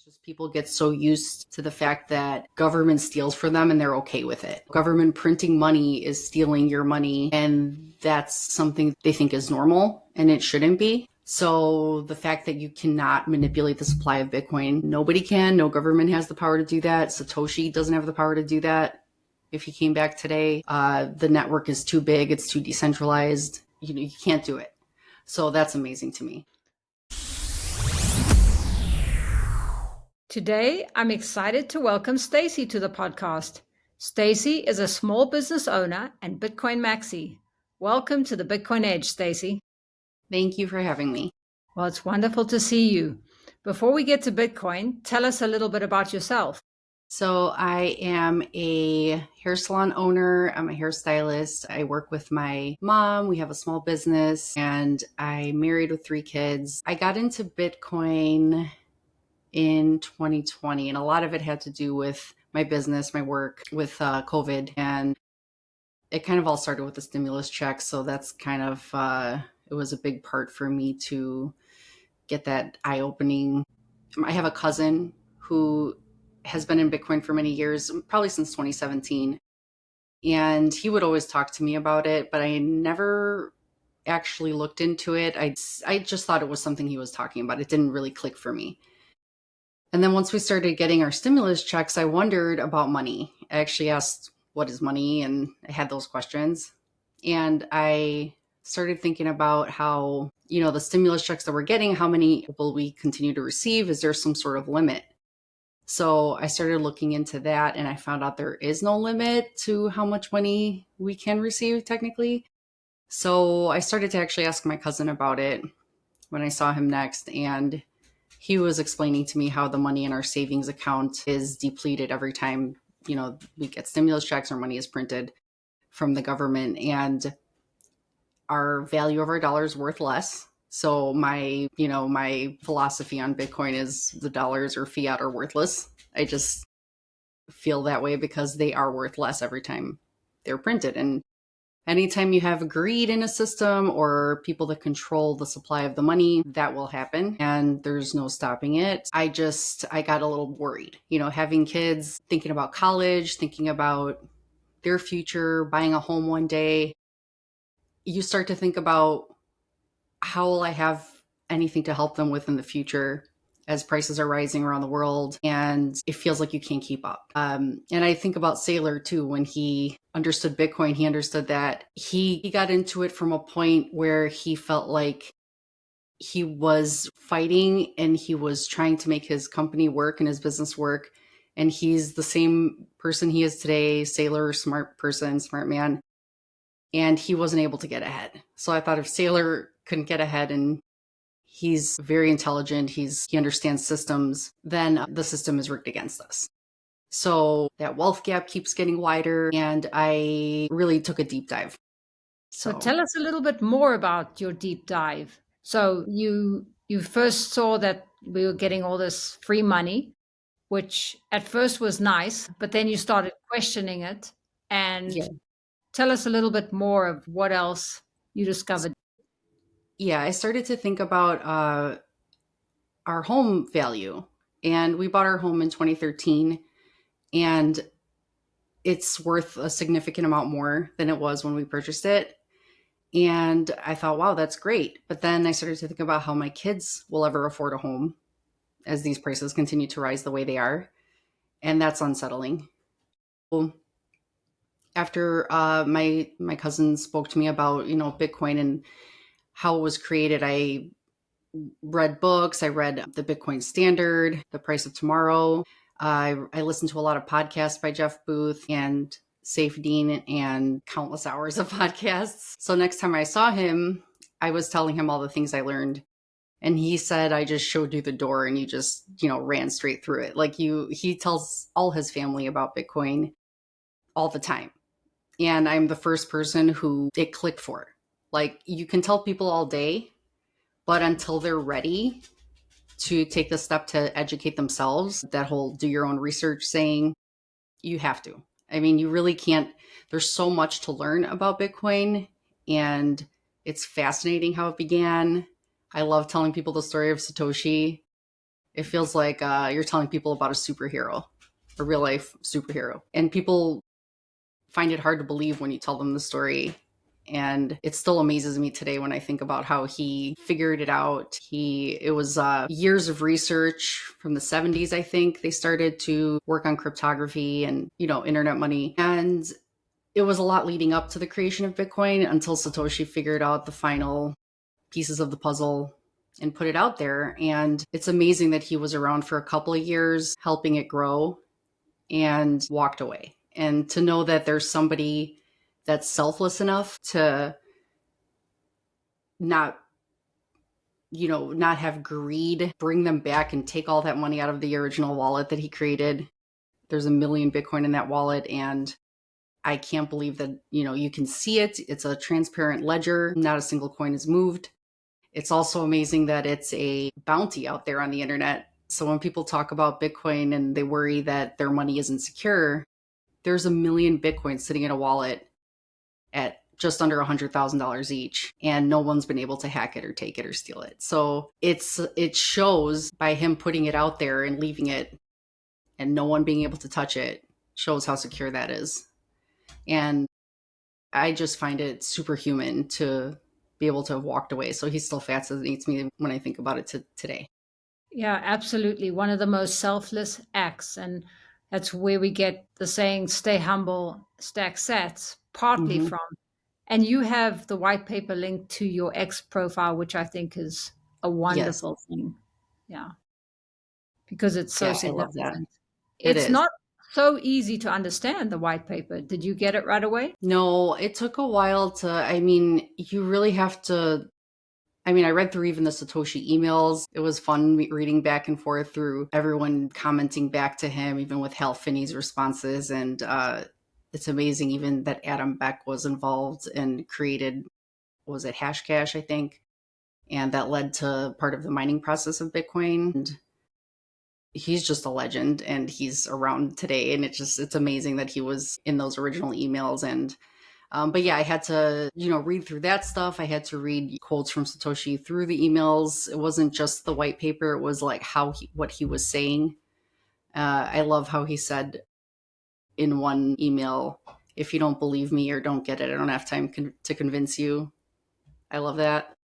just people get so used to the fact that government steals for them and they're okay with it. Government printing money is stealing your money, and that's something they think is normal, and it shouldn't be. So the fact that you cannot manipulate the supply of Bitcoin, nobody can. No government has the power to do that. Satoshi doesn't have the power to do that. If he came back today, the network is too big. It's too decentralized. You can't do it. So that's amazing to me. Today, I'm excited to welcome Staci to the podcast. Staci is a small business owner and Bitcoin maxi. Welcome to the Bitcoin Edge, Staci. Thank you for having me. Well, it's wonderful to see you. Before we get to Bitcoin, tell us a little bit about yourself. So I am a hair salon owner. I'm a hairstylist. I work with my mom. We have a small business, and I'm married with 3 kids. I got into Bitcoin in 2020, and a lot of it had to do with my business, my work with COVID, and it kind of all started with the stimulus check. So that's kind of, it was a big part for me to get that eye-opening. I have a cousin who has been in Bitcoin for many years, probably since 2017. And he would always talk to me about it, but I never actually looked into it. I just thought it was something he was talking about. It didn't really click for me. And then once we started getting our stimulus checks, I wondered about money. I actually asked, what is money? And I had those questions. And I started thinking about how, the stimulus checks that we're getting, how many will we continue to receive? Is there some sort of limit? So I started looking into that, and I found out there is no limit to how much money we can receive technically. So I started to actually ask my cousin about it when I saw him next, and he was explaining to me how the money in our savings account is depleted every time, we get stimulus checks or money is printed from the government, and our value of our dollar is worth less. So my philosophy on Bitcoin is the dollars or fiat are worthless. I just feel that way because they are worth less every time they're printed. And anytime you have greed in a system or people that control the supply of the money, that will happen, and there's no stopping it. I got a little worried, having kids, thinking about college, thinking about their future, buying a home one day. You start to think about, how will I have anything to help them with in the future as prices are rising around the world and it feels like you can't keep up? And I think about Saylor too. When he understood Bitcoin, he understood that he got into it from a point where he felt like he was fighting and he was trying to make his company work and his business work. And he's the same person he is today, Saylor, smart person, smart man. And he wasn't able to get ahead. So I thought if Saylor couldn't get ahead and he's very intelligent, he understands systems, then the system is rigged against us. So that wealth gap keeps getting wider, and I really took a deep dive. So tell us a little bit more about your deep dive. So you first saw that we were getting all this free money, which at first was nice, but then you started questioning it. And tell us a little bit more of what else you discovered. Yeah, I started to think about our home value. And we bought our home in 2013, and it's worth a significant amount more than it was when we purchased it. And I thought, wow, that's great. But then I started to think about how my kids will ever afford a home as these prices continue to rise the way they are. And that's unsettling. After my cousin spoke to me about, Bitcoin and how it was created, I read books. I read The Bitcoin Standard, The Price of Tomorrow. I listened to a lot of podcasts by Jeff Booth and Safe Dean and countless hours of podcasts. So next time I saw him, I was telling him all the things I learned. And he said, I just showed you the door and you just, ran straight through it. Like he tells all his family about Bitcoin all the time. And I'm the first person who it clicked for. Like, you can tell people all day, but until they're ready to take the step to educate themselves, that whole do your own research saying, you have to. I mean, you really can't. There's so much to learn about Bitcoin, and it's fascinating how it began. I love telling people the story of Satoshi. It feels like you're telling people about a superhero, a real life superhero. And people find it hard to believe when you tell them the story. And it still amazes me today when I think about how he figured it out. It was years of research from the 70s, I think. They started to work on cryptography and, internet money. And it was a lot leading up to the creation of Bitcoin until Satoshi figured out the final pieces of the puzzle and put it out there. And it's amazing that he was around for a couple of years helping it grow and walked away. And to know that there's somebody that's selfless enough to not have greed bring them back and take all that money out of the original wallet that he created. There's 1 million Bitcoin in that wallet, and I can't believe that, you can see it. It's a transparent ledger. Not a single coin is moved. It's also amazing that it's a bounty out there on the internet. So when people talk about Bitcoin and they worry that their money isn't secure, there's 1 million Bitcoin sitting in a wallet at just under $100,000 each, and no one's been able to hack it or take it or steal it. So it shows by him putting it out there and leaving it and no one being able to touch it, shows how secure that is. And I just find it superhuman to be able to have walked away. So he still fascinates me when I think about it today. Yeah, absolutely. One of the most selfless acts. And that's where we get the saying, stay humble, stack sats, partly Mm-hmm. from. And you have the white paper linked to your X profile, which I think is a Yes. wonderful thing. Yeah, because it's so Yeah, I love that. significant. It It's is. not so easy to understand the white paper. Did you get it right away? No, it took a while you really have to. I read through even the Satoshi emails. It was fun reading back and forth through everyone commenting back to him, even with Hal Finney's responses. And it's amazing even that Adam Beck was involved and created, what was it, Hashcash, I think. And that led to part of the mining process of Bitcoin. And he's just a legend, and he's around today. And it's amazing that he was in those original emails. And but yeah, I had to, read through that stuff. I had to read quotes from Satoshi through the emails. It wasn't just the white paper. It was like what he was saying. I love how he said in one email, if you don't believe me or don't get it, I don't have time to convince you. I love that.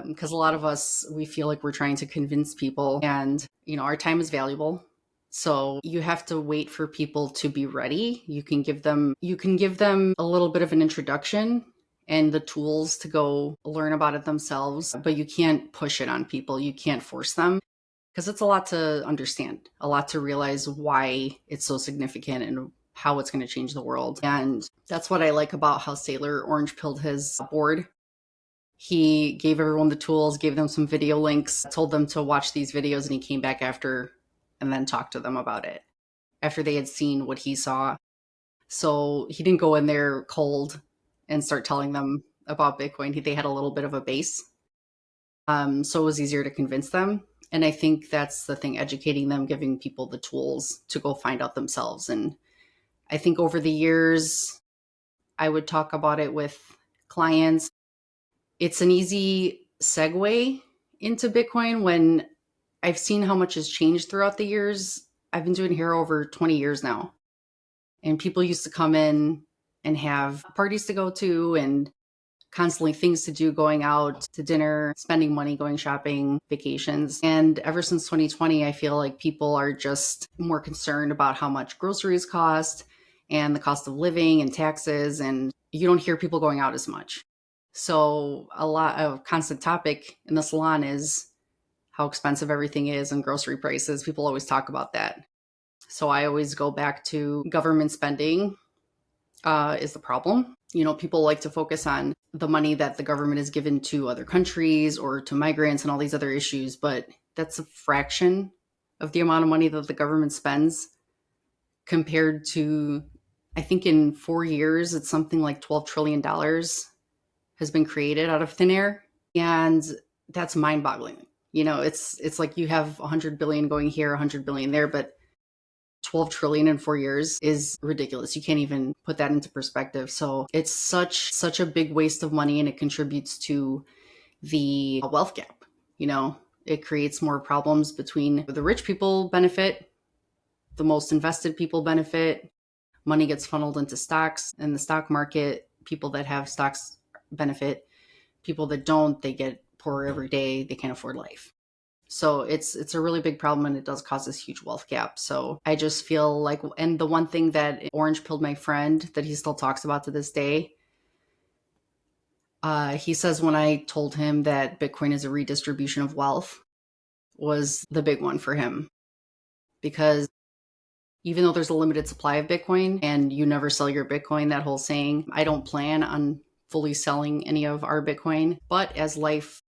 Because a lot of us, we feel like we're trying to convince people, and, our time is valuable. So you have to wait for people to be ready. You can give them a little bit of an introduction and the tools to go learn about it themselves, but you can't push it on people. You can't force them, because it's a lot to understand, a lot to realize why it's so significant and how it's going to change the world. And that's what I like about how Sailor orange pilled his board. He gave everyone the tools, gave them some video links, told them to watch these videos, and he came back after and then talked to them about it after they had seen what he saw. So he didn't go in there cold and start telling them about Bitcoin. They had a little bit of a base. So it was easier to convince them. And I think that's the thing, educating them, giving people the tools to go find out themselves. And I think over the years, I would talk about it with clients. It's an easy segue into Bitcoin when I've seen how much has changed throughout the years. I've been doing hair over 20 years now. And people used to come in and have parties to go to and constantly things to do, going out to dinner, spending money, going shopping, vacations. And ever since 2020, I feel like people are just more concerned about how much groceries cost and the cost of living and taxes. And you don't hear people going out as much. So a constant topic in the salon is how expensive everything is and grocery prices. People always talk about that. So I always go back to government spending is the problem. People like to focus on the money that the government has given to other countries or to migrants and all these other issues, but that's a fraction of the amount of money that the government spends compared to, I think in 4 years, it's something like $12 trillion has been created out of thin air. And that's mind boggling. It's like you have 100 billion going here, 100 billion there, but 12 trillion in 4 years is ridiculous. You can't even put that into perspective. So it's such a big waste of money, and it contributes to the wealth gap. It creates more problems between the rich people benefit, the most invested people benefit, money gets funneled into stocks and the stock market. People that have stocks benefit. People that don't, they get poorer every day. They can't afford life. So it's a really big problem, and it does cause this huge wealth gap. So I just feel like, and the one thing that orange pilled my friend that he still talks about to this day, he says when I told him that Bitcoin is a redistribution of wealth was the big one for him, because even though there's a limited supply of Bitcoin and you never sell your Bitcoin, that whole saying, I don't plan on fully selling any of our Bitcoin. But as life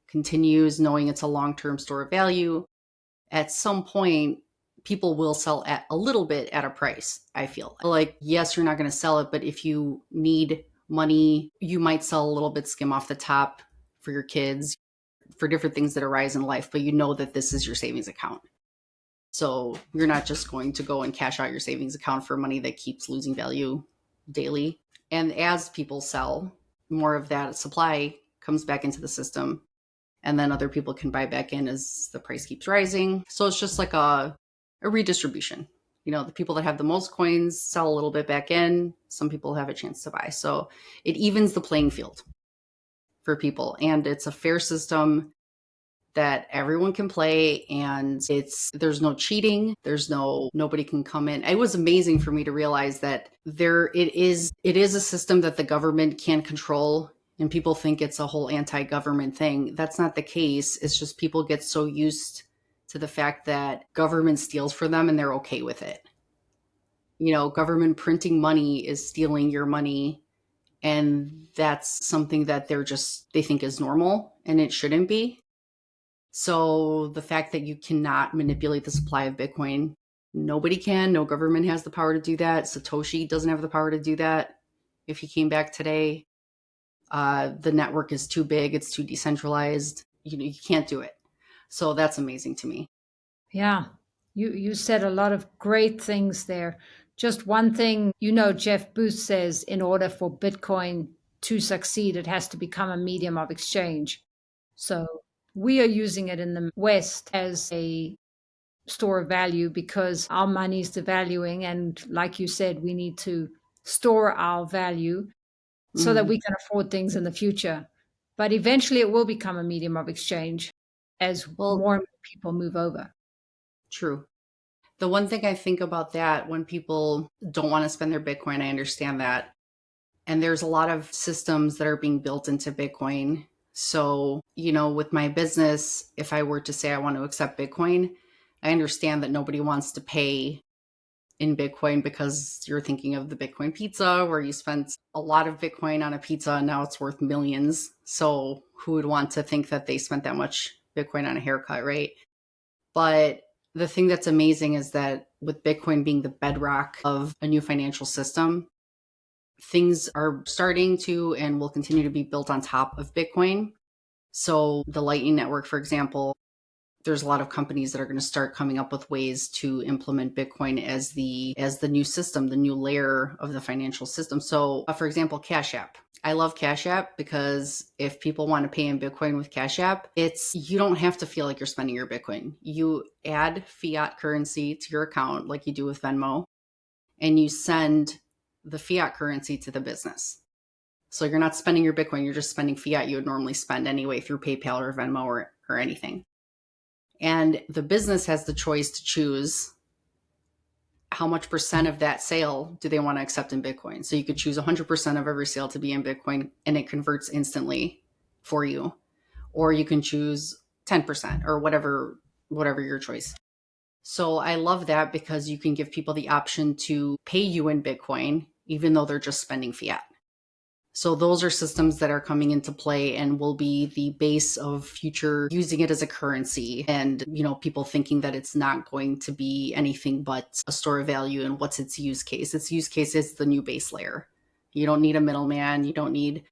continues, knowing it's a long-term store of value, at some point, people will sell at a little bit at a price, I feel. Like, yes, you're not going to sell it, but if you need money, you might sell a little bit, skim off the top for your kids, for different things that arise in life, but you know that this is your savings account. So you're not just going to go and cash out your savings account for money that keeps losing value daily. And as people sell, more of that supply comes back into the system, and then other people can buy back in as the price keeps rising. So it's just like a redistribution. You know, the people that have the most coins sell a little bit back in. Some people have a chance to buy. So it evens the playing field for people. And it's a fair system that everyone can play, and there's no cheating. Nobody can come in. It was amazing for me to realize that it is a system that the government can't control. And people think it's a whole anti-government thing. That's not the case. It's just people get so used to the fact that government steals for them and they're okay with it. You know, government printing money is stealing your money, and that's something that they think is normal, and it shouldn't be. So the fact that you cannot manipulate the supply of Bitcoin, nobody can. No government has the power to do that. Satoshi doesn't have the power to do that. If he came back today, the network is too big. It's too decentralized. You can't do it. So that's amazing to me. Yeah, you said a lot of great things there. Just one thing, Jeff Booth says in order for Bitcoin to succeed, it has to become a medium of exchange. So we are using it in the West as a store of value because our money is devaluing. And like you said, we need to store our value so that Mm. we can afford things in the future. But eventually it will become a medium of exchange as Well, more and more people move over. true. The one thing I think about that, when people don't want to spend their Bitcoin, I understand that. And there's a lot of systems that are being built into Bitcoin. So, with my business, if I were to say I want to accept Bitcoin, I understand that nobody wants to pay in Bitcoin because you're thinking of the Bitcoin pizza where you spent a lot of Bitcoin on a pizza and now it's worth millions. So who would want to think that they spent that much Bitcoin on a haircut, right? But the thing that's amazing is that with Bitcoin being the bedrock of a new financial system, things are starting to and will continue to be built on top of Bitcoin. So the Lightning Network, for example, there's a lot of companies that are going to start coming up with ways to implement Bitcoin as the new system, the new layer of the financial system. So, for example, Cash App. I love Cash App because if people want to pay in Bitcoin with Cash App, you don't have to feel like you're spending your Bitcoin. You add fiat currency to your account like you do with Venmo, and you send the fiat currency to the business. So you're not spending your Bitcoin, you're just spending fiat you would normally spend anyway through PayPal or Venmo or anything. And the business has the choice to choose how much percent of that sale do they want to accept in Bitcoin. So you could choose 100% of every sale to be in Bitcoin and it converts instantly for you. Or you can choose 10% or whatever your choice. So I love that because you can give people the option to pay you in Bitcoin, even though they're just spending fiat. So those are systems that are coming into play and will be the base of future using it as a currency. And, people thinking that it's not going to be anything but a store of value. And what's its use case? Its use case is the new base layer. You don't need a middleman. You don't need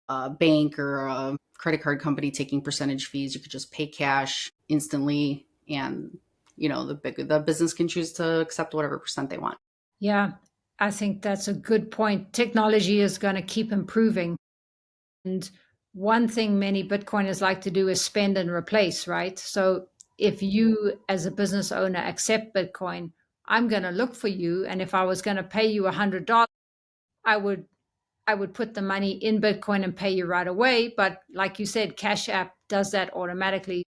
a bank or a credit card company taking percentage fees. You could just pay cash instantly. And, the business can choose to accept whatever percent they want. Yeah, I think that's a good point. Technology is going to keep improving. And one thing many Bitcoiners like to do is spend and replace, right? So if you, as a business owner, accept Bitcoin, I'm going to look for you. And if I was going to pay you $100, I would I would put the money in Bitcoin and pay you right away. But like you said, Cash App does that automatically.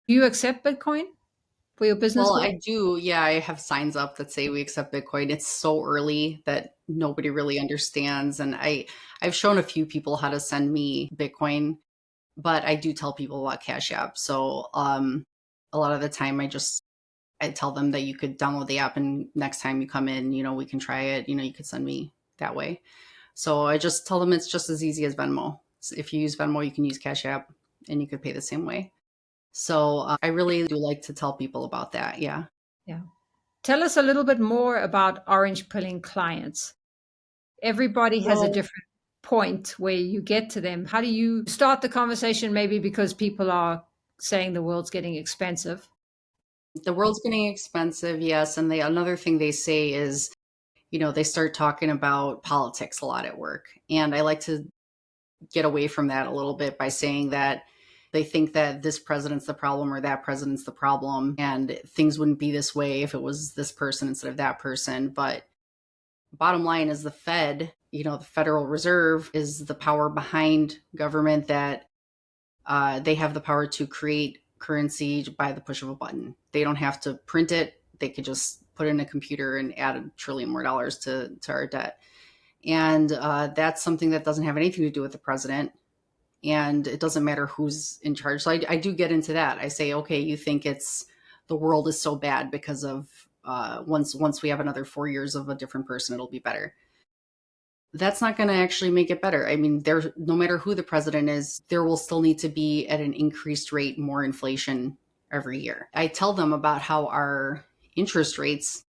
Do you accept Bitcoin for your business Well, work? I do. Yeah, I have signs up that say we accept Bitcoin. It's so early that nobody really understands. And I've shown a few people how to send me Bitcoin, but I do tell people about Cash App. So a lot of the time I tell them that you could download the app and next time you come in, we can try it. You could send me that way. So I just tell them it's just as easy as Venmo. So if you use Venmo, you can use Cash App and you could pay the same way. So I really do like to tell people about that. Yeah. Yeah. Tell us a little bit more about orange pilling clients. Everybody has a Well, different point where you get to them. How do you start the conversation? Maybe because people are saying the world's getting expensive. the world's getting expensive, yes. And another thing they say is, they start talking about politics a lot at work. And I like to get away from that a little bit by saying that they think that this president's the problem or that president's the problem. And things wouldn't be this way if it was this person instead of that person. But bottom line is the Fed, the Federal Reserve is the power behind government that they have the power to create currency by the push of a button. They don't have to print it. They could just put in a computer and add $1 trillion more to our debt. And that's something that doesn't have anything to do with the president. And it doesn't matter who's in charge. So I do get into that. I say, okay, you think the world is so bad because of once we have another 4 years of a different person, it'll be better. That's not going to actually make it better. I mean, no matter who the president is, there will still need to be at an increased rate more inflation every year. I tell them about how our interest rates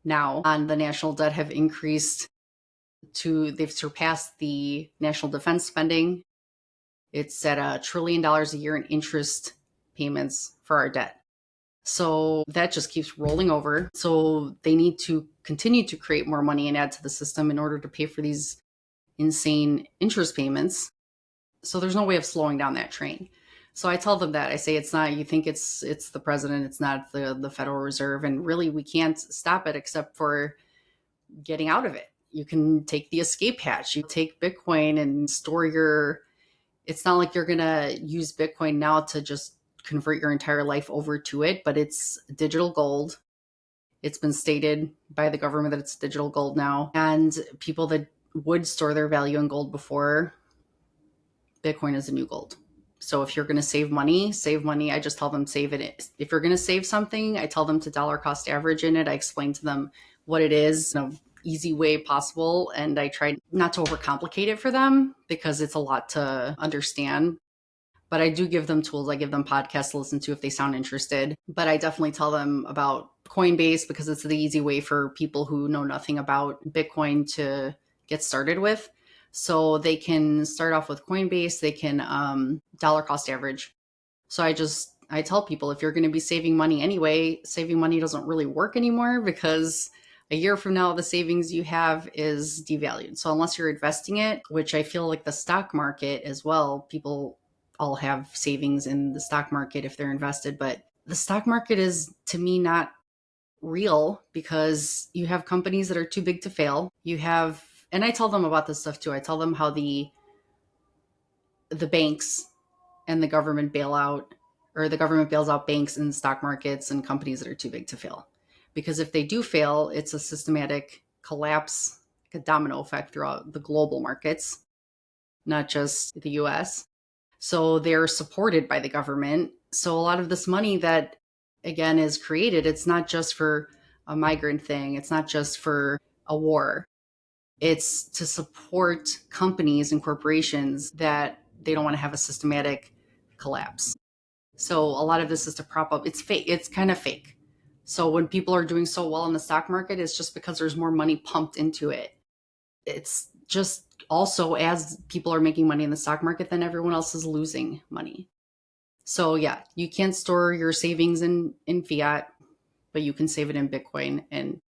now on the national debt have increased they've surpassed the national defense spending. It's at $1 trillion a year in interest payments for our debt. So that just keeps rolling over. So they need to continue to create more money and add to the system in order to pay for these insane interest payments. So there's no way of slowing down that train. So I tell them that. I say it's not, you think it's the president, it's not the Federal Reserve, and really we can't stop it except for getting out of it. You can take the escape hatch. You take Bitcoin and store it's not like you're going to use Bitcoin now to just convert your entire life over to it, but it's digital gold. It's been stated by the government that it's digital gold now. And people that would store their value in gold before, Bitcoin is the new gold. So if you're going to save money, save money. I just tell them save it. If you're going to save something, I tell them to dollar cost average in it. I explain to them what it is in an easy way possible. And I try not to overcomplicate it for them because it's a lot to understand. But I do give them tools. I give them podcasts to listen to if they sound interested. But I definitely tell them about Coinbase because it's the easy way for people who know nothing about Bitcoin to get started with. So they can start off with Coinbase. They can dollar cost average. So I tell people if you're going to be saving money anyway, saving money doesn't really work anymore because a year from now, the savings you have is devalued. So unless you're investing it, which I feel like the stock market as well, people all have savings in the stock market if they're invested, but the stock market is to me not real because you have companies that are too big to fail. And I tell them about this stuff too. I tell them how the banks and the government the government bails out banks and stock markets and companies that are too big to fail. Because if they do fail, it's a systematic collapse, like a domino effect throughout the global markets, not just the US. So they're supported by the government. So a lot of this money that, again, is created, it's not just for a migrant thing. It's not just for a war. It's to support companies and corporations that they don't want to have a systematic collapse. So a lot of this is to prop up. It's fake. It's kind of fake. So when people are doing so well in the stock market, it's just because there's more money pumped into it. It's just also as people are making money in the stock market, then everyone else is losing money. So yeah, you can't store your savings in fiat, but you can save it in Bitcoin. And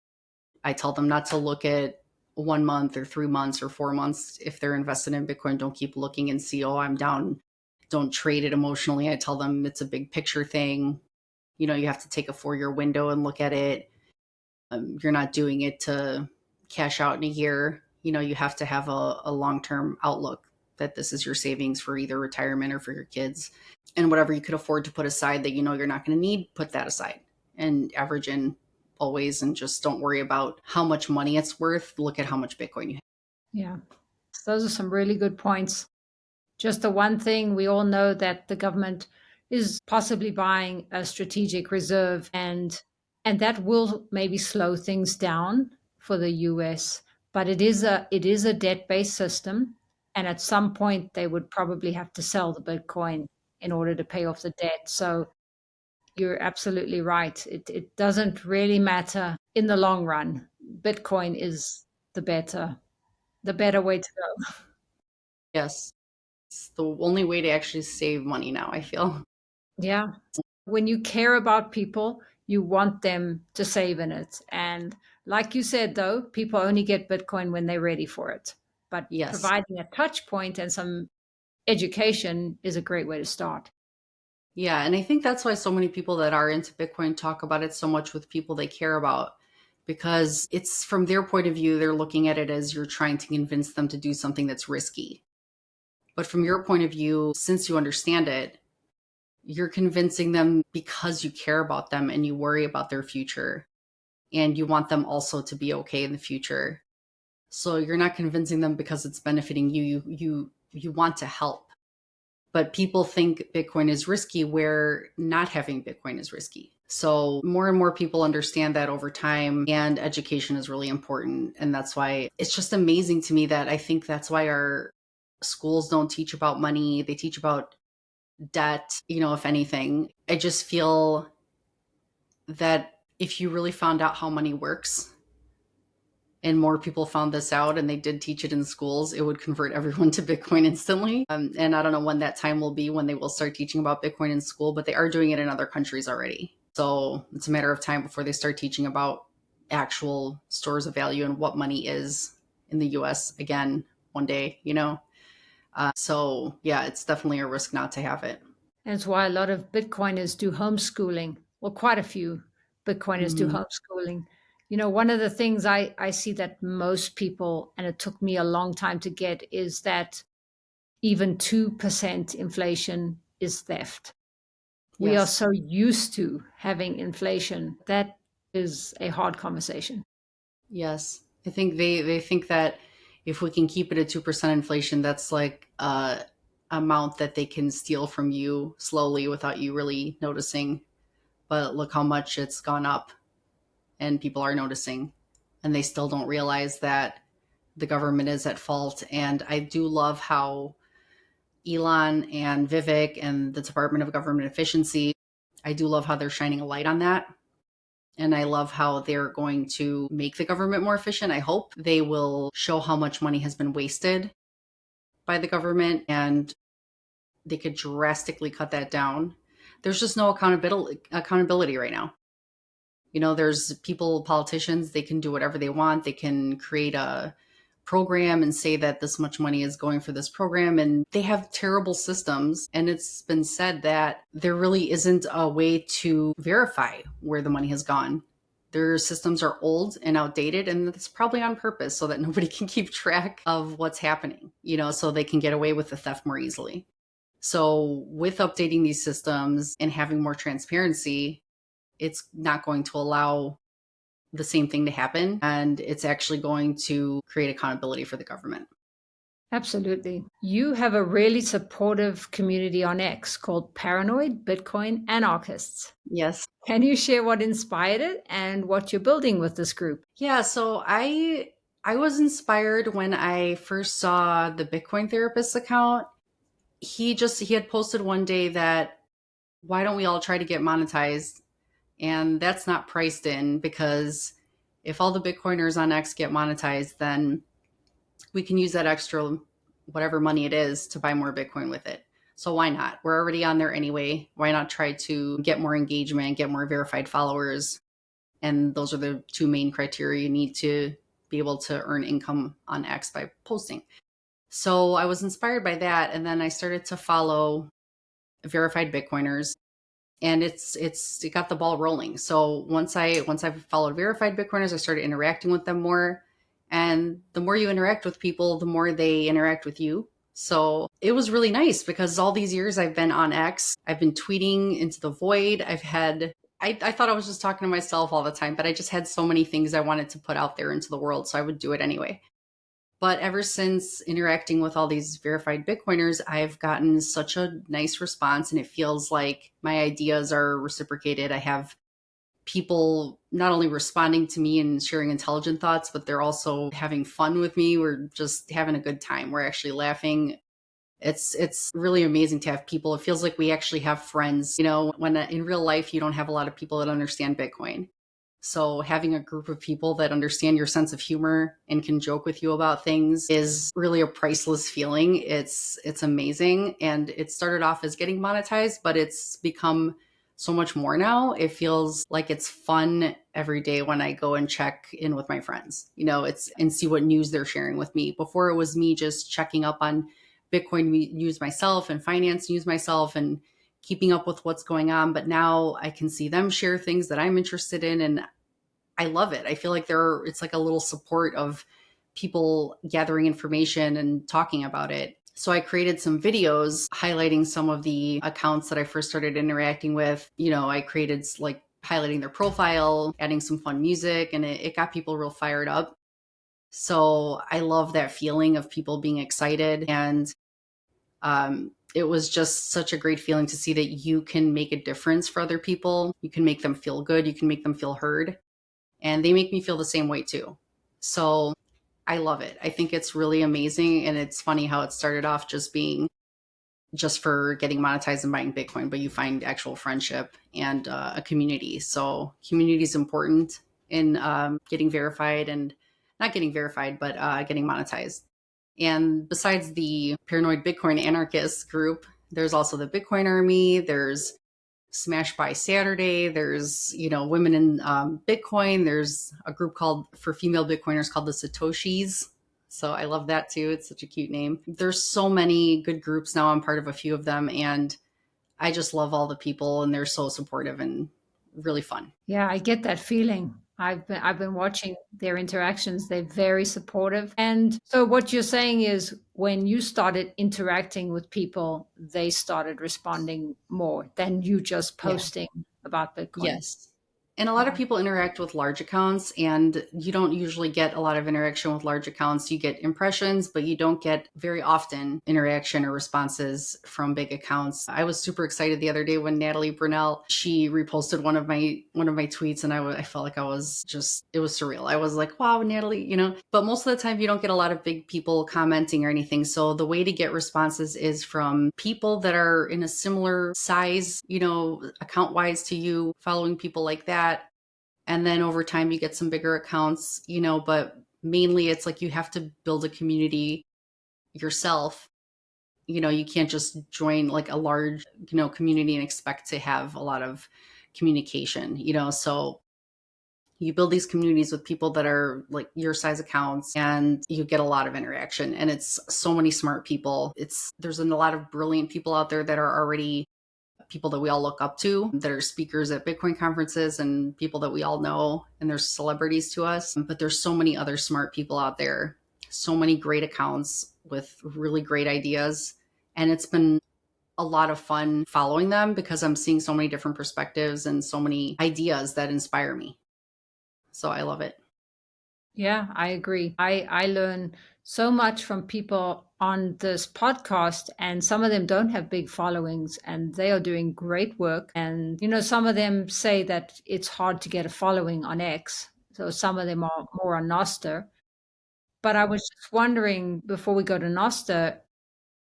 I tell them not to look at 1 month or 3 months or 4 months. If they're invested in Bitcoin, don't keep looking and see, oh, I'm down. Don't trade it emotionally. I tell them it's a big picture thing. You have to take a 4-year window and look at it. You're not doing it to cash out in a year. You have to have a long-term outlook that this is your savings for either retirement or for your kids. And whatever you could afford to put aside that you're not going to need, put that aside and average in always, and just don't worry about how much money it's worth. Look at how much Bitcoin you have. Yeah. Those are some really good points. Just the one thing, we all know that the government is possibly buying a strategic reserve, and that will maybe slow things down for the US. But it is a debt-based system, and at some point they would probably have to sell the Bitcoin in order to pay off the debt. So you're absolutely right. It doesn't really matter in the long run. Bitcoin is the better way to go. Yes. It's the only way to actually save money now, I feel. Yeah. When you care about people, you want them to save in it. And like you said, though, people only get Bitcoin when they're ready for it. But Yes. providing a touch point and some education is a great way to start. Yeah. And I think that's why so many people that are into Bitcoin talk about it so much with people they care about, because it's from their point of view, they're looking at it as you're trying to convince them to do something that's risky. But from your point of view, since you understand it, you're convincing them because you care about them and you worry about their future and you want them also to be okay in the future. So you're not convincing them because it's benefiting you. You want to help. But people think Bitcoin is risky where not having Bitcoin is risky. So more and more people understand that over time, and education is really important. And that's why it's just amazing to me that I think that's why our schools don't teach about money. They teach about debt, if anything. I just feel that if you really found out how money works and more people found this out and they did teach it in schools, it would convert everyone to Bitcoin instantly. And I don't know when that time will be when they will start teaching about Bitcoin in school, but they are doing it in other countries already. So it's a matter of time before they start teaching about actual stores of value and what money is in the US again one day. So yeah, it's definitely a risk not to have it. And it's why a lot of Bitcoiners do homeschooling. Well, quite a few Bitcoiners do Mhm. homeschooling. One of the things I see that most people, and it took me a long time to get, is that even 2% inflation is theft. We are Yes. so used to having inflation. That is a hard conversation. Yes. I think they think that if we can keep it at 2% inflation, that's like a amount that they can steal from you slowly without you really noticing. But look how much it's gone up and people are noticing, and they still don't realize that the government is at fault. And I do love how Elon and Vivek and the Department of Government Efficiency, I do love how they're shining a light on that. And I love how they're going to make the government more efficient. I hope they will show how much money has been wasted by the government and they could drastically cut that down. There's just no accountability right now. There's people, politicians, they can do whatever they want. They can create a program and say that this much money is going for this program, and they have terrible systems. And it's been said that there really isn't a way to verify where the money has gone. Their systems are old and outdated, and that's probably on purpose so that nobody can keep track of what's happening, so they can get away with the theft more easily. So with updating these systems and having more transparency, it's not going to allow the same thing to happen. And it's actually going to create accountability for the government. Absolutely. You have a really supportive community on X called Paranoid Bitcoin Anarchists. Yes. Can you share what inspired it and what you're building with this group? Yeah. So I was inspired when I first saw the Bitcoin Therapist account. He had posted one day that why don't we all try to get monetized? And that's not priced in, because if all the Bitcoiners on X get monetized, then we can use that extra whatever money it is to buy more Bitcoin with it. So why not? We're already on there anyway. Why not try to get more engagement, get more verified followers? And those are the two main criteria you need to be be able to earn income on X by posting. So I was inspired by that. And then I started to follow verified Bitcoiners, and it got the ball rolling. So once I followed verified Bitcoiners, I started interacting with them more. And the more you interact with people, the more they interact with you. So it was really nice because all these years I've been on X, I've been tweeting into the void. I thought I was just talking to myself all the time, but I just had so many things I wanted to put out there into the world. So I would do it anyway. But ever since interacting with all these verified Bitcoiners, I've gotten such a nice response, and it feels like my ideas are reciprocated. I have people not only responding to me and sharing intelligent thoughts, but they're also having fun with me. We're just having a good time. We're actually laughing. It's really amazing to have people. It feels like we actually have friends, when in real life you don't have a lot of people that understand Bitcoin. So having a group of people that understand your sense of humor and can joke with you about things is really a priceless feeling. It's amazing. And it started off as getting monetized, but it's become so much more now. It feels like it's fun every day when I go and check in with my friends, it's and see what news they're sharing with me. Before, it was me just checking up on Bitcoin news myself and finance news myself and keeping up with what's going on. But now I can see them share things that I'm interested in, and I love it. I feel like it's like a little support of people gathering information and talking about it. So I created some videos highlighting some of the accounts that I first started interacting with. I created like highlighting their profile, adding some fun music, and it got people real fired up. So I love that feeling of people being excited. And it was just such a great feeling to see that you can make a difference for other people. You can make them feel good. You can make them feel heard. And they make me feel the same way too. So I love it. I think it's really amazing. And it's funny how it started off just being just for getting monetized and buying Bitcoin, but you find actual friendship and a community. So community is important in getting verified, and not getting verified, but getting monetized. And besides the Paranoid Bitcoin Anarchists group, there's also the Bitcoin Army. There's Smash by Saturday. There's, women in Bitcoin. There's a group for female Bitcoiners called the Satoshis. So I love that too. It's such a cute name. There's so many good groups now. I'm part of a few of them, and I just love all the people, and they're so supportive and really fun. Yeah, I get that feeling. I've been watching their interactions. They're very supportive. And so what you're saying is when you started interacting with people, they started responding more than you just Yeah. posting about Bitcoin. Yes. And a lot of Yeah. people interact with large accounts, and you don't usually get a lot of interaction with large accounts. You get impressions, but you don't get very often interaction or responses from big accounts. I was super excited the other day when Natalie Brunell, she reposted one of my tweets, and I felt like it was surreal. I was like, wow, Natalie, but most of the time you don't get a lot of big people commenting or anything. So the way to get responses is from people that are in a similar size, account wise to you, following people like that. And then over time you get some bigger accounts, but mainly it's like you have to build a community yourself. You can't just join like a large, community and expect to have a lot of communication, so you build these communities with people that are like your size accounts, and you get a lot of interaction. And it's so many smart people. There's a lot of brilliant people out there that are already people that we all look up to, that are speakers at Bitcoin conferences, and people that we all know, and they're celebrities to us. But there's so many other smart people out there, so many great accounts with really great ideas. And it's been a lot of fun following them because I'm seeing so many different perspectives and so many ideas that inspire me. So I love it. Yeah, I agree. I learn so much from people on this podcast, and some of them don't have big followings and they are doing great work. And, some of them say that it's hard to get a following on X. So some of them are more on Noster. But I was just wondering before we go to Noster,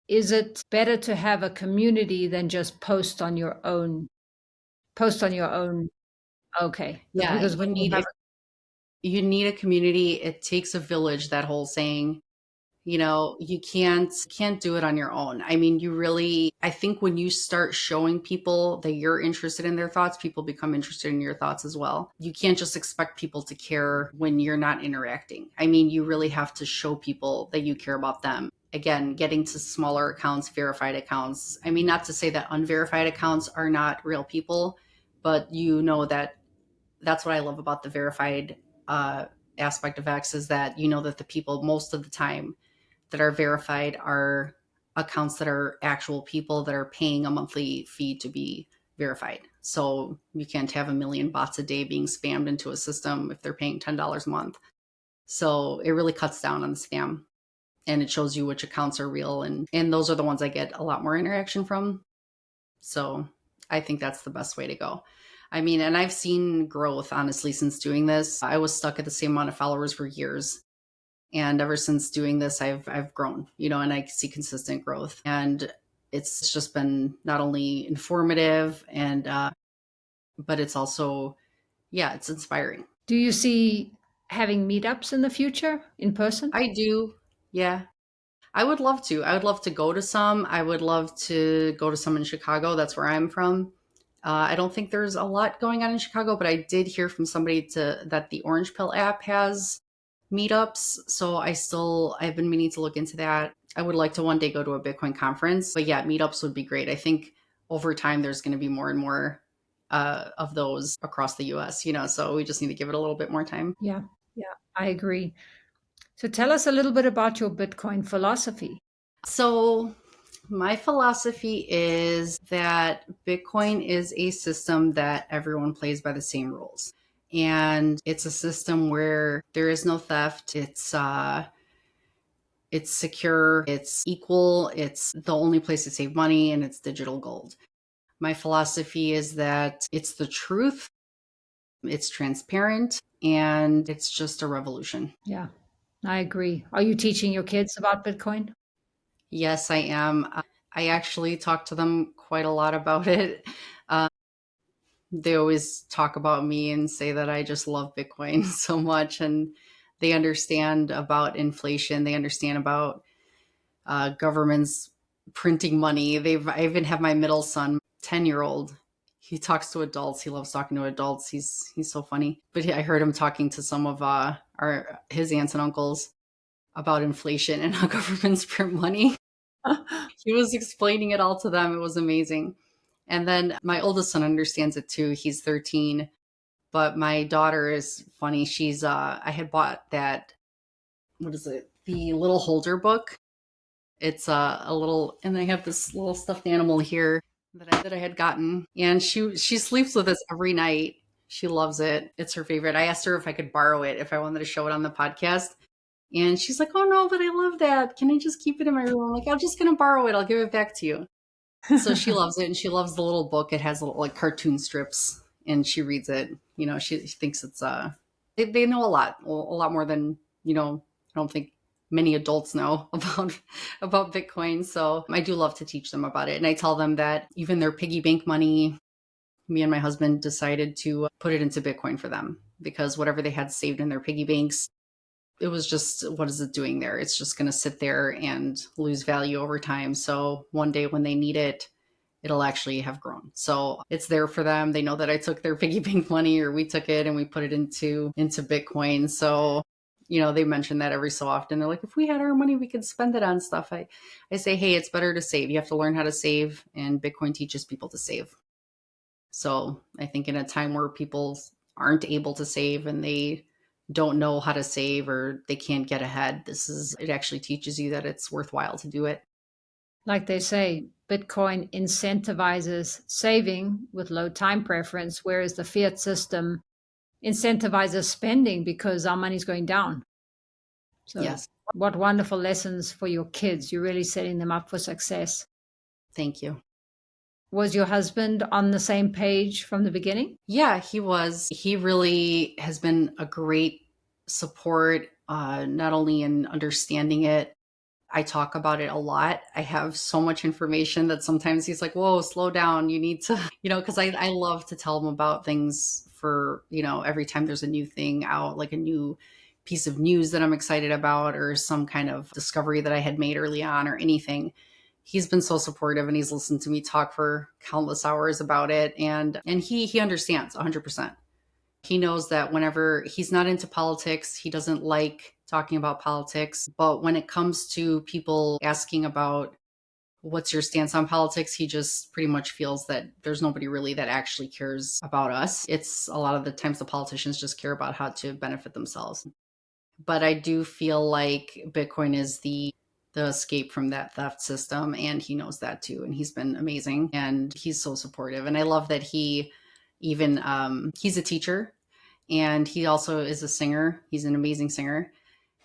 is it better to have a community than just post on your own? Post on your own. Okay. Yeah, Because when you have, you need a community. It takes a village, that whole saying. You can't do it on your own. I mean, I think when you start showing people that you're interested in their thoughts, people become interested in your thoughts as well. You can't just expect people to care when you're not interacting. I mean, you really have to show people that you care about them. Again, getting to smaller accounts, verified accounts. I mean, not to say that unverified accounts are not real people, but that's what I love about the verified aspect of X, is that that the people most of the time that are verified are accounts that are actual people that are paying a monthly fee to be verified. So you can't have a million bots a day being spammed into a system if they're paying $10 a month. So it really cuts down on the spam, and it shows you which accounts are real. And those are the ones I get a lot more interaction from. So I think that's the best way to go. I mean, and I've seen growth, honestly, since doing this. I was stuck at the same amount of followers for years. And ever since doing this, I've grown, and I see consistent growth. And it's just been not only informative but it's also, yeah, it's inspiring. Do you see having meetups in the future in person? I do. Yeah. I would love to. I would love to go to some. I would love to go to some in Chicago. That's where I'm from. I don't think there's a lot going on in Chicago, but I did hear from somebody that the Orange Pill app has meetups. So I've been meaning to look into that. I would like to one day go to a Bitcoin conference, but yeah, meetups would be great. I think over time there's going to be more and more of those across the US, so we just need to give it a little bit more time. Yeah, yeah, I agree. So tell us a little bit about your Bitcoin philosophy. So my philosophy is that Bitcoin is a system that everyone plays by the same rules. And it's a system where there is no theft. It's secure, it's equal, it's the only place to save money, and it's digital gold. My philosophy is that it's the truth, it's transparent, and it's just a revolution. Yeah, I agree. Are you teaching your kids about Bitcoin? Yes, I am. I actually talk to them quite a lot about it. Uh, they always talk about me and say that I just love Bitcoin so much, and they understand about inflation. They understand about governments printing money. I even have my middle son, 10-year-old. He talks to adults. He loves talking to adults. He's so funny. But I heard him talking to some of his aunts and uncles about inflation and how governments print money. He was explaining it all to them. It was amazing. And then my oldest son understands it too. He's 13. But my daughter is funny. I had bought that, what is it? The little holder book. It's a little, and I have this little stuffed animal here that I had gotten, and she sleeps with us every night. She loves it. It's her favorite. I asked her if I could borrow it if I wanted to show it on the podcast, and she's like, "Oh no, but I love that. Can I just keep it in my room?" I'm like, "I'm just gonna borrow it. I'll give it back to you." So she loves it, and she loves the little book. It has little like cartoon strips, and she reads it. She thinks it's they know a lot more than I don't think many adults know about Bitcoin. So I do love to teach them about it, and I tell them that even their piggy bank money, me and my husband decided to put it into Bitcoin for them, because whatever they had saved in their piggy banks, it was just, what is it doing there? It's just going to sit there and lose value over time. So one day when they need it, it'll actually have grown. So it's there for them. They know that I took their piggy bank money, or we took it and we put it into Bitcoin. So they mention that every so often. They're like, if we had our money, we could spend it on stuff. I say, hey, it's better to save. You have to learn how to save, and Bitcoin teaches people to save. So I think in a time where people aren't able to save and they don't know how to save, or they can't get ahead, it actually teaches you that it's worthwhile to do it. Like they say, Bitcoin incentivizes saving with low time preference, whereas the fiat system incentivizes spending because our money's going down. So, Yes. what wonderful lessons for your kids. You're really setting them up for success. Thank you. Was your husband on the same page from the beginning? Yeah, he was. He really has been a great support, not only in understanding it. I talk about it a lot. I have so much information that sometimes he's like, whoa, slow down. You need to, because I love to tell him about things for, every time there's a new thing out, like a new piece of news that I'm excited about or some kind of discovery that I had made early on or anything, he's been so supportive, and he's listened to me talk for countless hours about it. And he understands 100%. He knows that whenever he's not into politics, he doesn't like talking about politics. But when it comes to people asking about what's your stance on politics, he just pretty much feels that there's nobody really that actually cares about us. It's a lot of the times the politicians just care about how to benefit themselves. But I do feel like Bitcoin is the escape from that theft system, and he knows that too. And he's been amazing, and he's so supportive. And I love that he even he's a teacher, and he also is a singer. He's an amazing singer,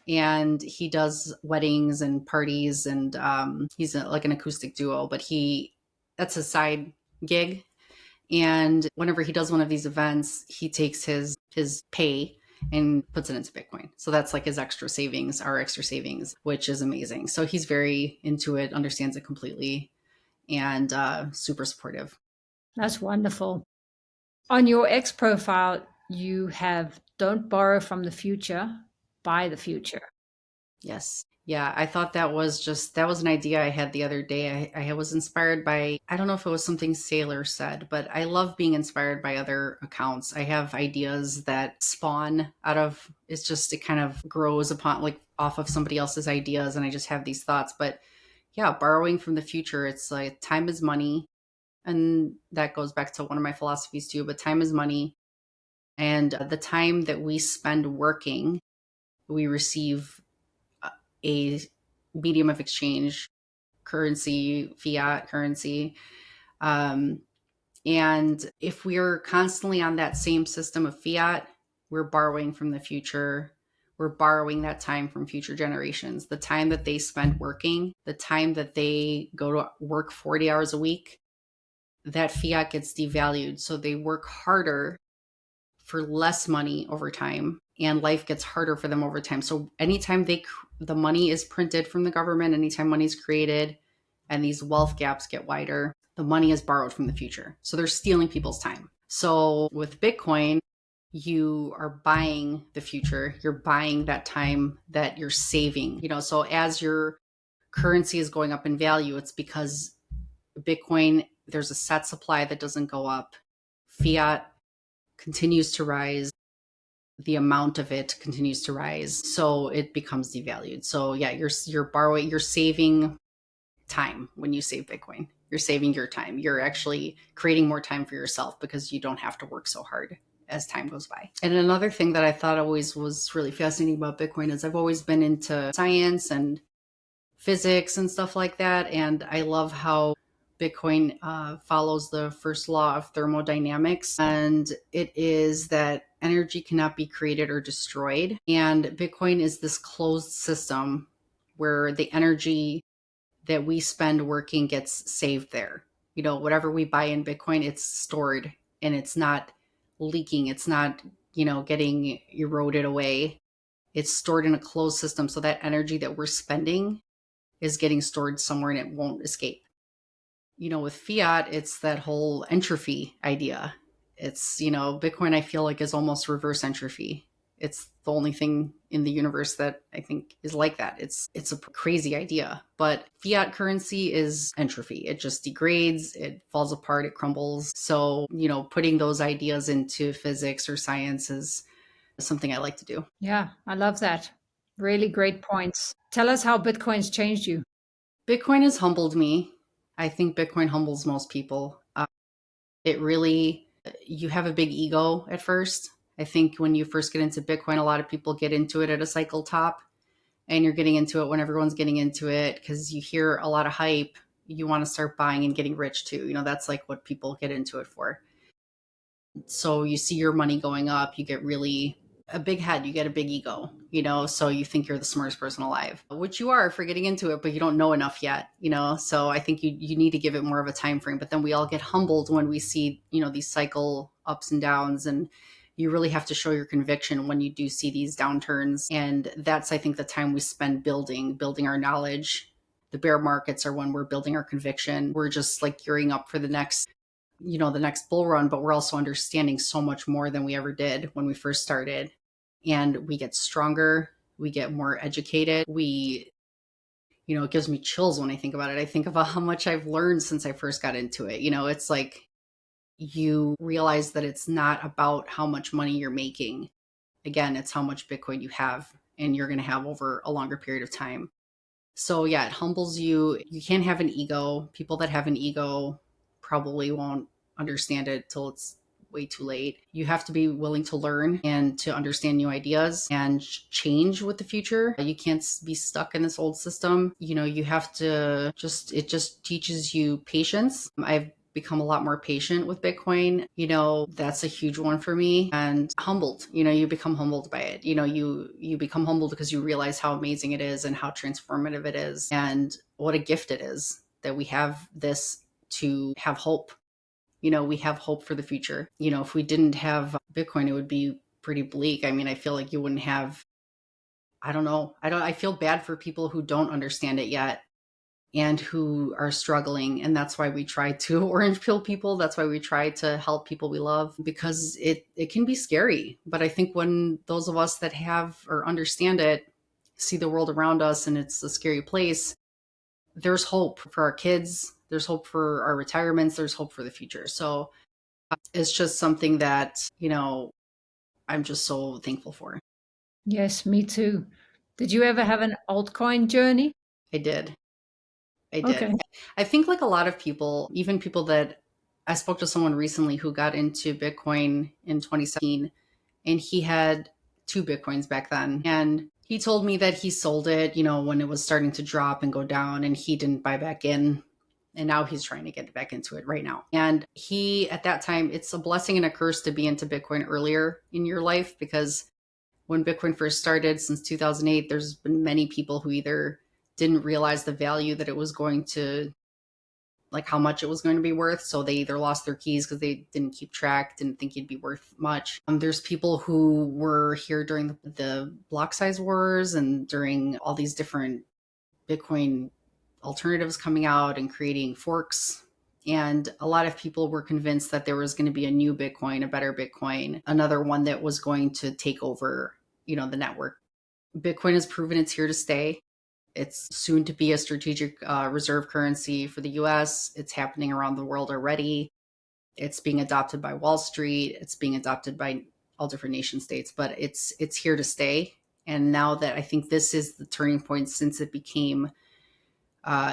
and he does weddings and parties, and he's like an acoustic duo, but that's a side gig. And whenever he does one of these events, he takes his pay and puts it into Bitcoin. So that's like his extra savings, our extra savings, which is amazing. So he's very into it, understands it completely, and super supportive. That's wonderful. On your X profile, you have don't borrow from the future, buy the future. Yes. Yeah, I thought that was an idea I had the other day. I was inspired by, I don't know if it was something Sailor said, but I love being inspired by other accounts. I have ideas that spawn out of, it kind of grows upon, like off of somebody else's ideas. And I just have these thoughts. But yeah, borrowing from the future, it's like time is money. And that goes back to one of my philosophies too, but time is money. And the time that we spend working, we receive a medium of exchange, currency, fiat currency. And if we're constantly on that same system of fiat, we're borrowing from the future. We're borrowing that time from future generations. The time that they spend working, the time that they go to work 40 hours a week, that fiat gets devalued. So they work harder for less money over time, and life gets harder for them over time. So anytime the money is printed from the government, anytime money is created and these wealth gaps get wider, the money is borrowed from the future. So they're stealing people's time. So with Bitcoin, you are buying the future. You're buying that time that you're saving. So as your currency is going up in value, it's because Bitcoin, there's a set supply that doesn't go up. Fiat continues to rise, the amount of it continues to rise, so it becomes devalued. So yeah, you're saving time. When you save Bitcoin, you're saving your time. You're actually creating more time for yourself because you don't have to work so hard as time goes by. And another thing that I thought always was really fascinating about Bitcoin is I've always been into science and physics and stuff like that, and I love how Bitcoin follows the first law of thermodynamics, and it is that energy cannot be created or destroyed. And Bitcoin is this closed system where the energy that we spend working gets saved there. Whatever we buy in Bitcoin, it's stored and it's not leaking. It's not, getting eroded away. It's stored in a closed system. So that energy that we're spending is getting stored somewhere and it won't escape. With fiat, it's that whole entropy idea. It's, Bitcoin, I feel like, is almost reverse entropy. It's the only thing in the universe that I think is like that. It's a crazy idea, but fiat currency is entropy. It just degrades, it falls apart, it crumbles. So, putting those ideas into physics or science is something I like to do. Yeah, I love that. Really great points. Tell us how Bitcoin's changed you. Bitcoin has humbled me. I think Bitcoin humbles most people. It really, you have a big ego at first. I think when you first get into Bitcoin, a lot of people get into it at a cycle top, and you're getting into it when everyone's getting into it because you hear a lot of hype. You want to start buying and getting rich too. That's like what people get into it for. So you see your money going up, you get really a big head, you get a big ego, so you think you're the smartest person alive, which you are for getting into it, but you don't know enough yet, so I think you need to give it more of a time frame. But then we all get humbled when we see, these cycle ups and downs, and you really have to show your conviction when you do see these downturns. And that's, I think, the time we spend building our knowledge. The bear markets are when we're building our conviction. We're just like gearing up for the next bull run, but we're also understanding so much more than we ever did when we first started. and we get stronger, we get more educated. It gives me chills when I think about it. I think about how much I've learned since I first got into it. It's like you realize that it's not about how much money you're making. Again, it's how much Bitcoin you have and you're going to have over a longer period of time. So yeah, it humbles you. You can't have an ego. People that have an ego probably won't understand it till it's way too late. You have to be willing to learn and to understand new ideas and change with the future. You can't be stuck in this old system. You have to it just teaches you patience. I've become a lot more patient with Bitcoin. That's a huge one for me, and humbled. You become humbled by it. You become humbled because you realize how amazing it is and how transformative it is and what a gift it is that we have this to have hope. We have hope for the future. If we didn't have Bitcoin, it would be pretty bleak. I mean, I feel like you wouldn't have, I don't know. I feel bad for people who don't understand it yet and who are struggling. And that's why we try to orange pill people. That's why we try to help people we love, because it can be scary. But I think when those of us that have or understand it see the world around us and it's a scary place, there's hope for our kids. There's hope for our retirements. There's hope for the future. So it's just something that, I'm just so thankful for. Yes, me too. Did you ever have an altcoin journey? I did. I Okay. did. I think like a lot of people, even people that I spoke to someone recently who got into Bitcoin in 2017, and he had two Bitcoins back then. And he told me that he sold it, when it was starting to drop and go down, and he didn't buy back in. And now he's trying to get back into it right now. And he, at that time, it's a blessing and a curse to be into Bitcoin earlier in your life, because when Bitcoin first started since 2008, there's been many people who either didn't realize the value that it was going to, like how much it was going to be worth. So they either lost their keys because they didn't keep track, didn't think it'd be worth much. There's people who were here during the block size wars and during all these different Bitcoin alternatives coming out and creating forks. And a lot of people were convinced that there was going to be a new Bitcoin, a better Bitcoin, another one that was going to take over, the network. Bitcoin has proven it's here to stay. It's soon to be a strategic reserve currency for the US. It's happening around the world already. It's being adopted by Wall Street. It's being adopted by all different nation states, but it's here to stay. And now that I think this is the turning point since it became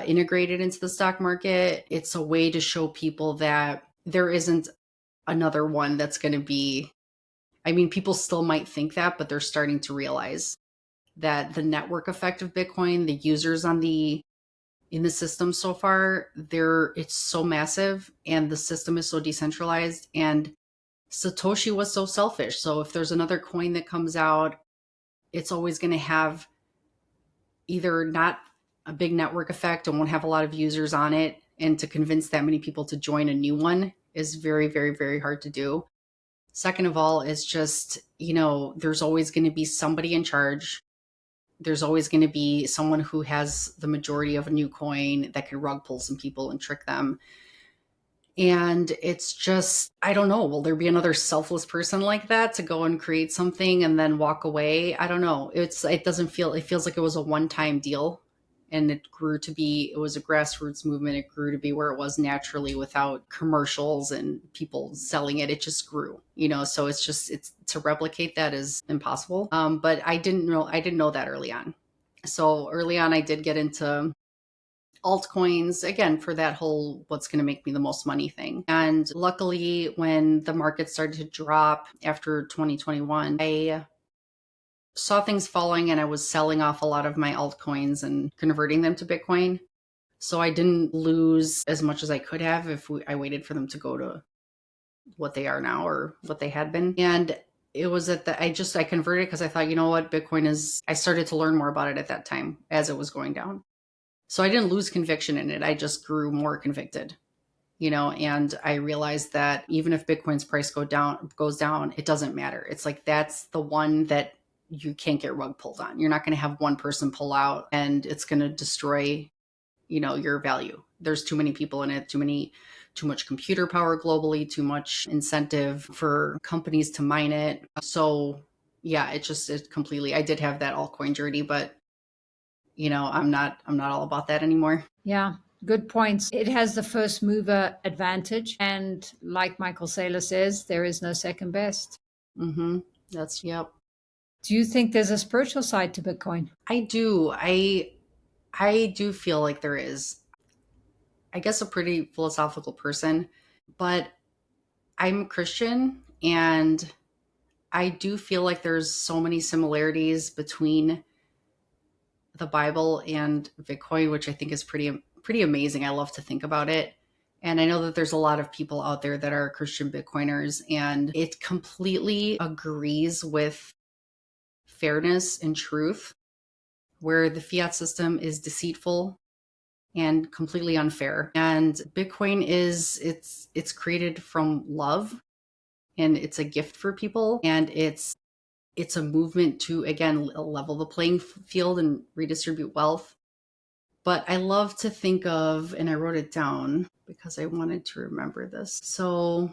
integrated into the stock market, it's a way to show people that there isn't another one that's going to be. I mean, people still might think that, but they're starting to realize that the network effect of Bitcoin, the users in the system so far, it's so massive, and the system is so decentralized, and Satoshi was so selfish. So if there's another coin that comes out, it's always going to have either not a big network effect and won't have a lot of users on it. And to convince that many people to join a new one is very, very, very hard to do. Second of all, is just, there's always going to be somebody in charge. There's always going to be someone who has the majority of a new coin that can rug pull some people and trick them. And it's just, I don't know, will there be another selfless person like that to go and create something and then walk away? I don't know. It feels like it was a one-time deal, and it was a grassroots movement. It grew to be where it was naturally without commercials and people selling it. It just grew, so it's to replicate that is impossible. But I didn't know that early on. So early on, I did get into altcoins again for that whole what's going to make me the most money thing. And luckily, when the market started to drop after 2021, I saw things falling and I was selling off a lot of my altcoins and converting them to Bitcoin. So I didn't lose as much as I could have if I waited for them to go to what they are now or what they had been. And it was I converted because I thought, you know what, I started to learn more about it at that time as it was going down. So I didn't lose conviction in it. I just grew more convicted, and I realized that even if Bitcoin's price goes down, it doesn't matter. It's like, that's the one that you can't get rug pulled on. You're not going to have one person pull out and it's going to destroy, your value. There's too many people in it, too much computer power globally, too much incentive for companies to mine it. So yeah, it completely, I did have that altcoin journey, but I'm not all about that anymore. Yeah, good points. It has the first mover advantage. And like Michael Saylor says, there is no second best. Mm-hmm. Yep. Do you think there's a spiritual side to Bitcoin? I do. I do feel like there is. I guess a pretty philosophical person, but I'm Christian and I do feel like there's so many similarities between the Bible and Bitcoin, which I think is pretty amazing. I love to think about it. And I know that there's a lot of people out there that are Christian Bitcoiners, and it completely agrees with fairness and truth, where the fiat system is deceitful and completely unfair. And Bitcoin it's created from love, and it's a gift for people, and it's a movement to again level the playing field and redistribute wealth. But I love to think of, and I wrote it down because I wanted to remember this. So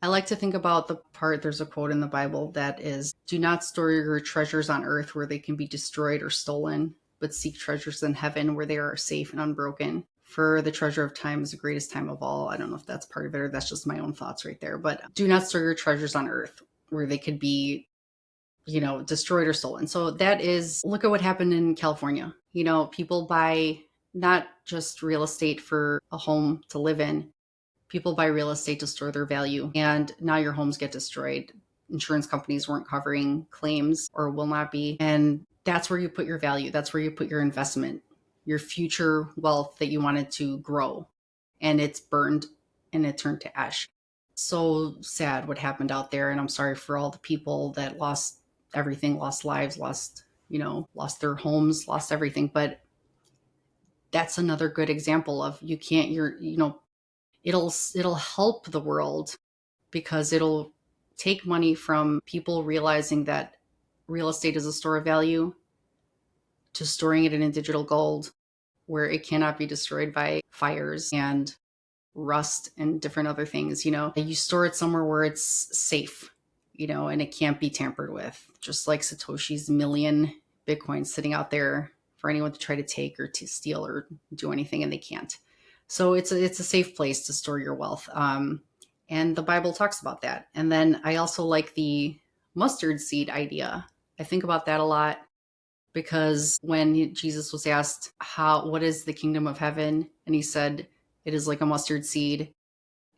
I like to think about the part, there's a quote in the Bible that is, do not store your treasures on earth where they can be destroyed or stolen, but seek treasures in heaven where they are safe and unbroken. For the treasure of time is the greatest time of all. I don't know if that's part of it or that's just my own thoughts right there, but do not store your treasures on earth where they could be destroyed or stolen. So that is, look at what happened in California. People buy not just real estate for a home to live in, people buy real estate to store their value. And now your homes get destroyed. Insurance companies weren't covering claims or will not be. And that's where you put your value. That's where you put your investment, your future wealth that you wanted to grow. And it's burned and it turned to ash. So sad what happened out there. And I'm sorry for all the people that lost everything, lost lives, lost their homes, lost everything. But that's another good example of you can't, it'll help the world because it'll take money from people realizing that real estate is a store of value to storing it in a digital gold where it cannot be destroyed by fires and rust and different other things. You store it somewhere where it's safe, and it can't be tampered with, just like Satoshi's million Bitcoins sitting out there for anyone to try to take or to steal or do anything, and they can't. So it's a safe place to store your wealth. And the Bible talks about that. And then I also like the mustard seed idea. I think about that a lot because when Jesus was asked, what is the kingdom of heaven? And he said, it is like a mustard seed,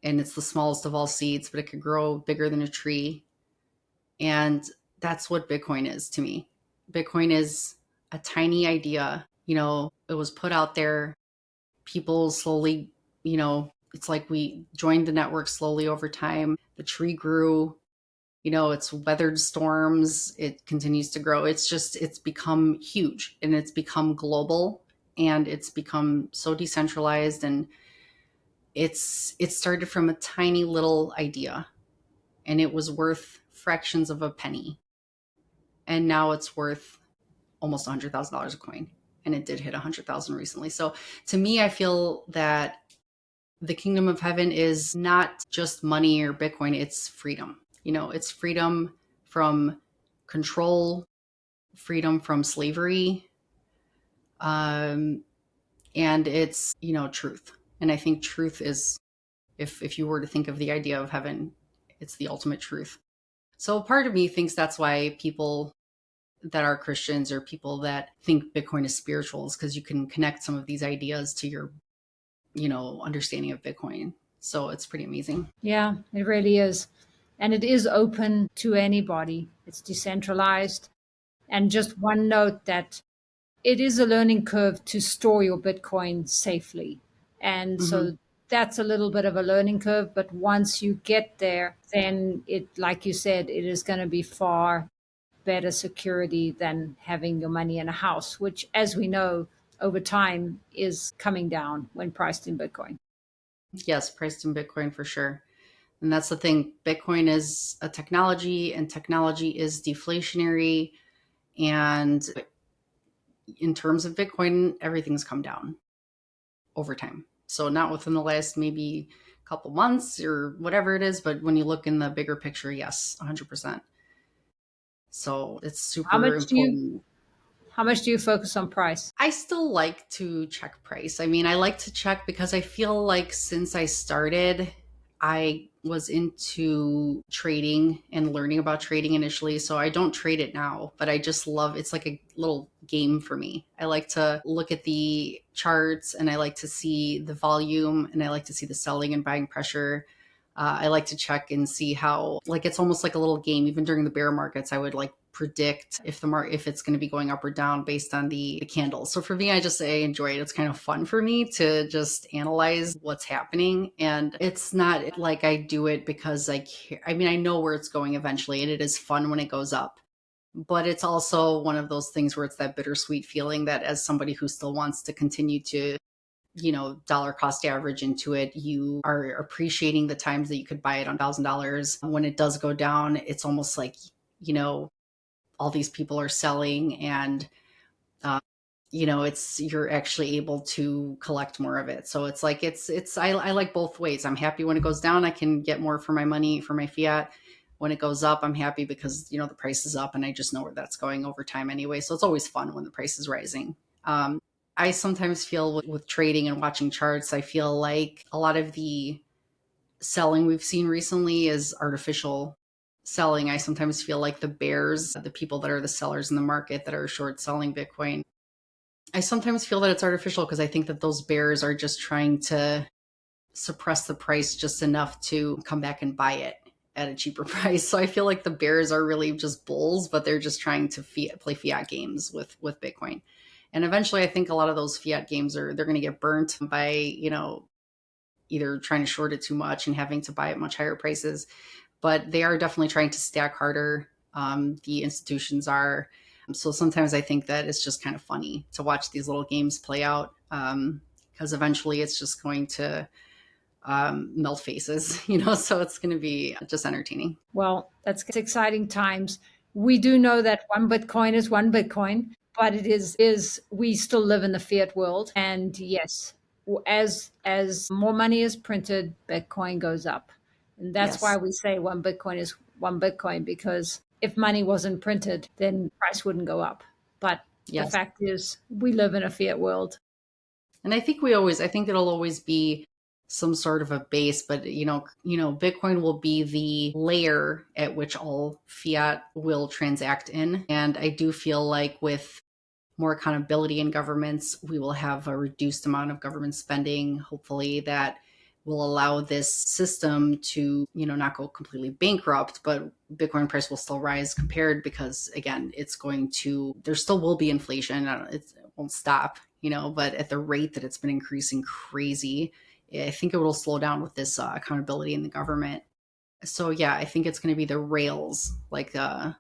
and it's the smallest of all seeds, but it could grow bigger than a tree. And that's what Bitcoin is to me. Bitcoin is a tiny idea. It was put out there. People slowly, it's like we joined the network slowly over time. The tree grew, it's weathered storms. It continues to grow. It's become huge and it's become global and it's become so decentralized, and it started from a tiny little idea and it was worth fractions of a penny. And now it's worth almost $100,000 a coin. And it did hit 100,000 recently. So to me, I feel that the kingdom of heaven is not just money or Bitcoin, it's freedom. It's freedom from control, freedom from slavery, and it's, truth. And I think truth is, if you were to think of the idea of heaven, it's the ultimate truth. So part of me thinks that's why people that are Christians or people that think Bitcoin is spiritual is because you can connect some of these ideas to your, understanding of Bitcoin. So it's pretty amazing. Yeah, it really is. And it is open to anybody, it's decentralized. And just one note that it is a learning curve to store your Bitcoin safely. And Mm-hmm. so that's a little bit of a learning curve. But once you get there, then like you said, it is going to be far better security than having your money in a house, which, as we know, over time is coming down when priced in Bitcoin. Yes, priced in Bitcoin for sure. And that's the thing. Bitcoin is a technology, and technology is deflationary. And in terms of Bitcoin, everything's come down over time. So not within the last maybe couple months or whatever it is, but when you look in the bigger picture, yes, 100%. So it's How super much do you important. how much do you focus on price? I still like to check price. I mean, I like to check because I feel like since I started, I was into trading and learning about trading initially. So I don't trade it now, but I just love it's like a little game for me. I like to look at the charts and I like to see the volume and I like to see the selling and buying pressure. I like to check and see how, like, it's almost like a little game. Even during the bear markets, I would like predict if it's going to be going up or down based on the candles. So for me, I enjoy it. It's kind of fun for me to just analyze what's happening, and it's not like I do it because I care. I mean, I know where it's going eventually, and it is fun when it goes up. But it's also one of those things where it's that bittersweet feeling that as somebody who still wants to continue to dollar cost average into it, you are appreciating the times that you could buy it on $1,000. When it does go down, it's almost like, you know, all these people are selling and, uh, it's, you're actually able to collect more of it. So it's like, I like both ways. I'm happy when it goes down, I can get more for my money, for my fiat. When it goes up, I'm happy because, the price is up and I just know where that's going over time anyway. So it's always fun when the price is rising. I sometimes feel with trading and watching charts, I feel like a lot of the selling we've seen recently is artificial selling. I sometimes feel like the bears, the people that are the sellers in the market that are short selling Bitcoin, I sometimes feel that it's artificial because I think that those bears are just trying to suppress the price just enough to come back and buy it at a cheaper price. So I feel like the bears are really just bulls, but they're just trying to play fiat games with Bitcoin. And eventually I think a lot of those fiat games they're going to get burnt by, either trying to short it too much and having to buy at much higher prices. But they are definitely trying to stack harder. The institutions are. So sometimes I think that it's just kind of funny to watch these little games play out, because eventually it's just going to melt faces, so it's going to be just entertaining. Well, that's exciting times. We do know that one Bitcoin is one Bitcoin, but it is we still live in the fiat world. And yes, as more money is printed, Bitcoin goes up. And that's why Yes. we say one Bitcoin is one Bitcoin, because if money wasn't printed, then price wouldn't go up. But the Yes. fact is we live in a fiat world. And I think it'll always be some sort of a base, but Bitcoin will be the layer at which all fiat will transact in. And I do feel like with more accountability in governments, we will have a reduced amount of government spending, hopefully, that will allow this system to, not go completely bankrupt, but Bitcoin price will still rise compared because, again, there still will be inflation. It won't stop, but at the rate that it's been increasing crazy, I think it will slow down with this accountability in the government. So, yeah, I think it's going to be the rails, like the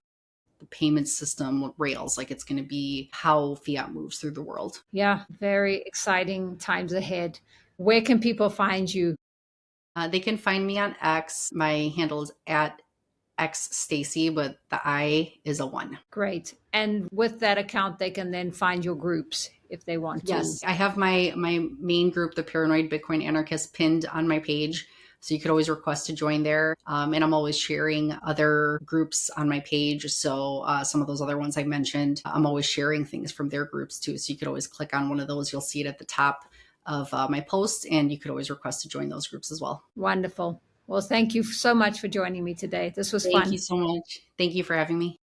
payment system rails, like it's going to be how fiat moves through the world. Yeah, very exciting times ahead. Where can people find you? They can find me on X. My handle is at XStaci, but the I is a one. Great. And with that account, they can then find your groups if they want to. Yes, I have my main group, the Paranoid Bitcoin Anarchists, pinned on my page. So you could always request to join there. And I'm always sharing other groups on my page. So some of those other ones I mentioned, I'm always sharing things from their groups too. So you could always click on one of those. You'll see it at the top of my post, and you could always request to join those groups as well. Wonderful. Well, thank you so much for joining me today. This was Thank you fun. so much. Thank you for having me.